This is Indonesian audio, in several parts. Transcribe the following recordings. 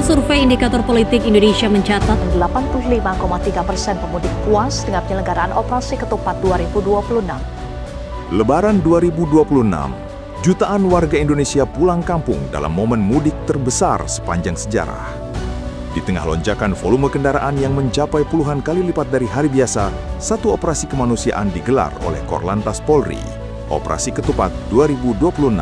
Survei Indikator Politik Indonesia mencatat 85,3% pemudik puas dengan penyelenggaraan operasi ketupat 2026. Lebaran 2026, jutaan warga Indonesia pulang kampung dalam momen mudik terbesar sepanjang sejarah. Di tengah lonjakan volume kendaraan yang mencapai puluhan kali lipat dari hari biasa, satu operasi kemanusiaan digelar oleh Korlantas Polri, Operasi Ketupat 2026.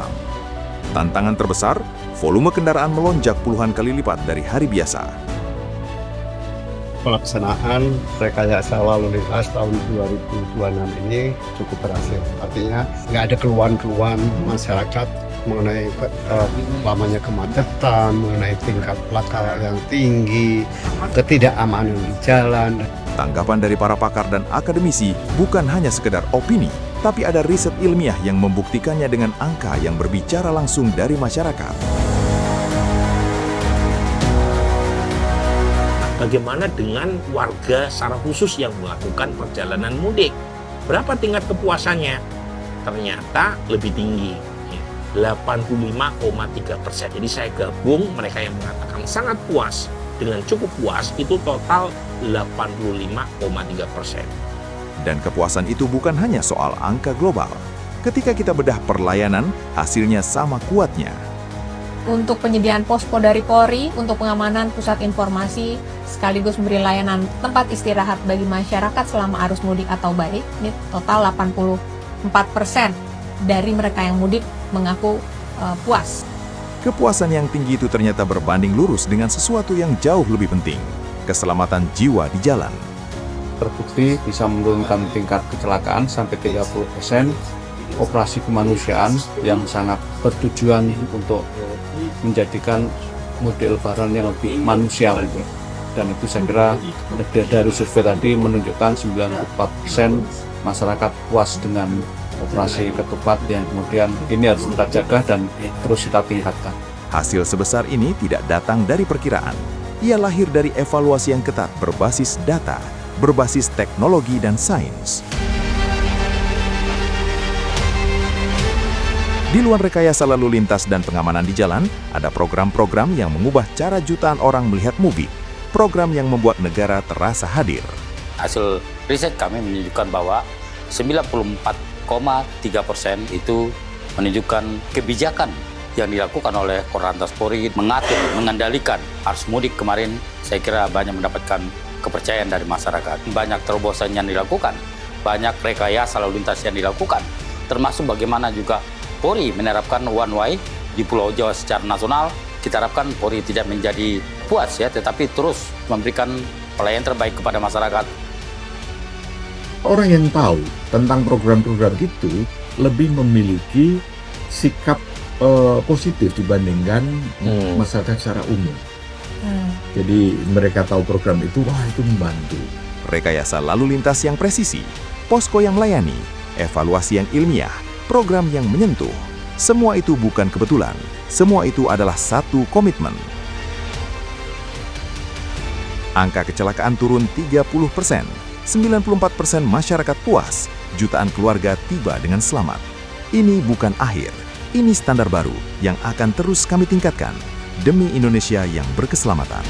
Tantangan terbesar, volume kendaraan melonjak puluhan kali lipat dari hari biasa. Pelaksanaan rekayasa lalu lintas tahun 2026 ini cukup berhasil. Artinya nggak ada keluhan-keluhan masyarakat mengenai lamanya kemacetan, mengenai tingkat laka yang tinggi, ketidakamanan di jalan. Tanggapan dari para pakar dan akademisi bukan hanya sekedar opini, tapi ada riset ilmiah yang membuktikannya dengan angka yang berbicara langsung dari masyarakat. Bagaimana dengan warga secara khusus yang melakukan perjalanan mudik? Berapa tingkat kepuasannya? Ternyata lebih tinggi, 85,3%. Jadi saya gabung mereka yang mengatakan sangat puas dengan cukup puas, itu total 85,3%. Dan kepuasan itu bukan hanya soal angka global. Ketika kita bedah perlayanan, hasilnya sama kuatnya. Untuk penyediaan posko dari Polri untuk pengamanan pusat informasi sekaligus memberi layanan tempat istirahat bagi masyarakat selama arus mudik atau balik, ini total 84% dari mereka yang mudik mengaku puas. Kepuasan yang tinggi itu ternyata berbanding lurus dengan sesuatu yang jauh lebih penting, keselamatan jiwa di jalan. Terbukti bisa menurunkan tingkat kecelakaan sampai 30%, operasi kemanusiaan yang sangat bertujuan untuk menjadikan model lebaran yang lebih manusiawi. Dan itu saya kira dari survei tadi menunjukkan 94% masyarakat puas dengan operasi ketupat yang kemudian ini harus kita jaga dan terus kita tingkatkan. Hasil sebesar ini tidak datang dari perkiraan. Ia lahir dari evaluasi yang ketat berbasis data, berbasis teknologi dan sains. Di luar rekayasa lalu lintas dan pengamanan di jalan, ada program-program yang mengubah cara jutaan orang melihat mudik. Program yang membuat negara terasa hadir. Hasil riset kami menunjukkan bahwa 94,3% itu menunjukkan kebijakan yang dilakukan oleh Korlantas Polri mengatur, mengendalikan arus mudik kemarin. Saya kira banyak mendapatkan kepercayaan dari masyarakat. Banyak terobosan yang dilakukan, banyak rekayasa lalu lintas yang dilakukan, termasuk bagaimana juga Polri menerapkan one way di Pulau Jawa secara nasional. Kita harapkan Polri tidak menjadi puas ya, tetapi terus memberikan pelayanan terbaik kepada masyarakat. Orang yang tahu tentang program-program itu lebih memiliki sikap positif dibandingkan masyarakat secara umum. Jadi mereka tahu program itu, wah itu membantu. Rekayasa lalu lintas yang presisi, posko yang melayani, evaluasi yang ilmiah, program yang menyentuh. Semua itu bukan kebetulan, semua itu adalah satu komitmen. Angka kecelakaan turun 30%, 94% masyarakat puas, jutaan keluarga tiba dengan selamat. Ini bukan akhir, ini standar baru yang akan terus kami tingkatkan demi Indonesia yang berkeselamatan.